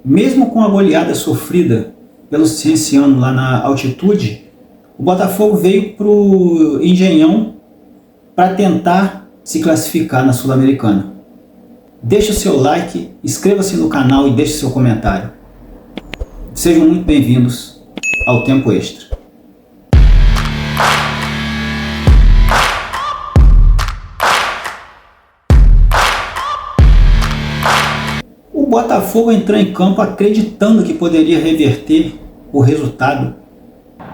Mesmo com a goleada sofrida pelo Cienciano lá na altitude, o Botafogo veio para o Engenhão para tentar se classificar na Sul-Americana. Deixe o seu like, inscreva-se no canal e deixe seu comentário. Sejam muito bem-vindos ao Tempo Extra. O Botafogo entrou em campo acreditando que poderia reverter o resultado,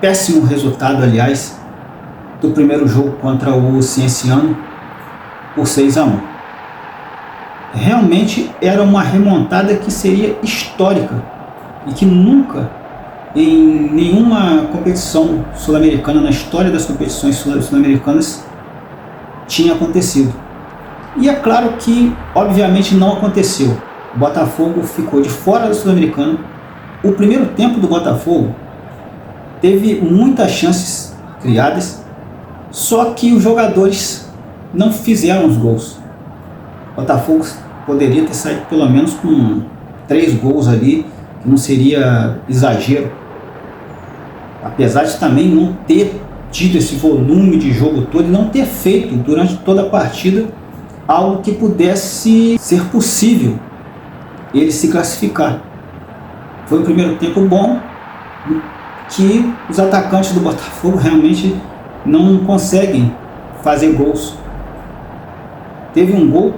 péssimo resultado, aliás, do primeiro jogo contra o Cienciano por 6-1. Realmente era uma remontada que seria histórica e que nunca em nenhuma competição sul-americana, na história das competições sul-americanas, tinha acontecido. E é claro que, obviamente, não aconteceu. O Botafogo ficou de fora da Sul-Americana. O primeiro tempo do Botafogo teve muitas chances criadas, só que os jogadores não fizeram os gols. O Botafogo poderia ter saído pelo menos com 3 gols ali, que não seria exagero. Apesar de também não ter tido esse volume de jogo todo e não ter feito durante toda a partida algo que pudesse ser possível ele se classificar. Foi um primeiro tempo bom, que os atacantes do Botafogo realmente não conseguem fazer gols. Teve um gol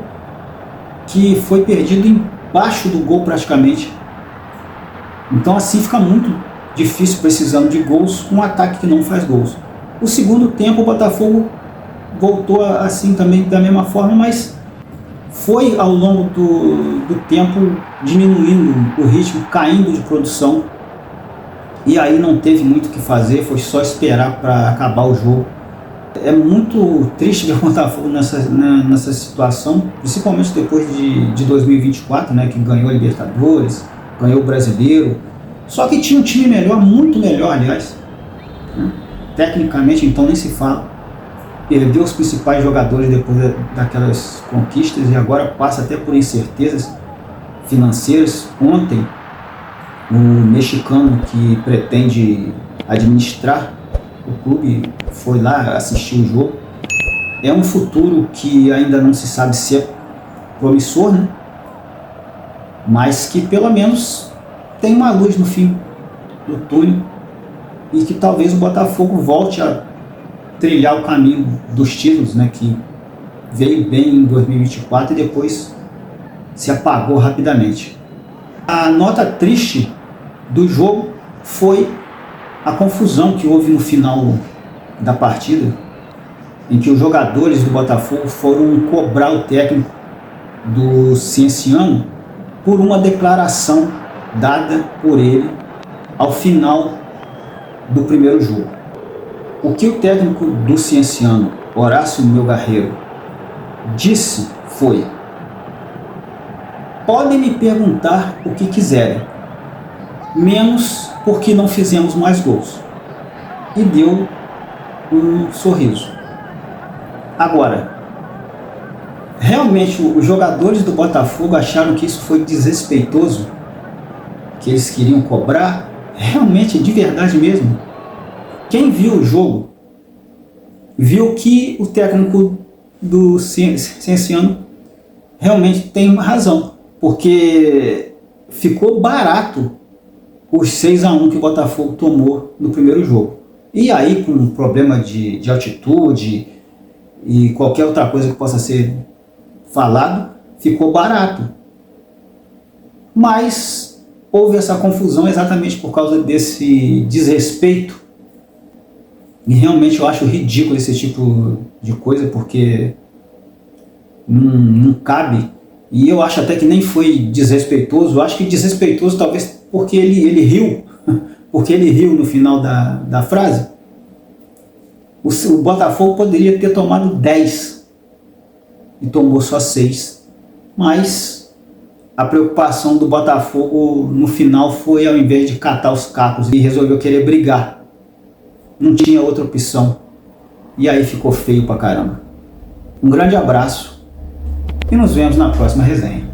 que foi perdido embaixo do gol praticamente. Então assim fica muito difícil, precisando de gols, um ataque que não faz gols. O segundo tempo o Botafogo voltou assim também da mesma forma, mas foi ao longo do tempo diminuindo o ritmo, caindo de produção, e aí não teve muito o que fazer, foi só esperar para acabar o jogo. É muito triste ver o Botafogo nessa situação, principalmente depois de 2024, né, que ganhou a Libertadores, ganhou o Brasileiro, só que tinha um time melhor, muito melhor, aliás, né? Tecnicamente então nem se fala. Perdeu os principais jogadores depois daquelas conquistas e agora passa até por incertezas financeiras. Ontem, o mexicano que pretende administrar o clube foi lá assistir o jogo. É um futuro que ainda não se sabe se é promissor, né? Mas que pelo menos tem uma luz no fim do túnel e que talvez o Botafogo volte a trilhar o caminho dos títulos, né, que veio bem em 2024 e depois se apagou rapidamente. A nota triste do jogo foi a confusão que houve no final da partida, em que os jogadores do Botafogo foram cobrar o técnico do Cienciano por uma declaração dada por ele ao final do primeiro jogo. O que o técnico do Cienciano, Horácio Melgarreiro, disse foi: podem me perguntar o que quiserem, menos porque não fizemos mais gols. E deu um sorriso. Agora, realmente os jogadores do Botafogo acharam que isso foi desrespeitoso, que eles queriam cobrar? Realmente, de verdade mesmo? Quem viu o jogo viu que o técnico do Cienciano realmente tem razão, porque ficou barato os 6-1 que o Botafogo tomou no primeiro jogo. E aí, com problema de altitude e qualquer outra coisa que possa ser falado, ficou barato. Mas houve essa confusão exatamente por causa desse desrespeito. E realmente eu acho ridículo esse tipo de coisa, porque não cabe. E eu acho até que nem foi desrespeitoso. Eu acho que desrespeitoso talvez porque ele riu. Porque ele riu no final da frase. O Botafogo poderia ter tomado 10 e tomou só 6. Mas a preocupação do Botafogo no final foi, ao invés de catar os cacos, e resolveu querer brigar. Não tinha outra opção. E aí ficou feio pra caramba. Um grande abraço e nos vemos na próxima resenha.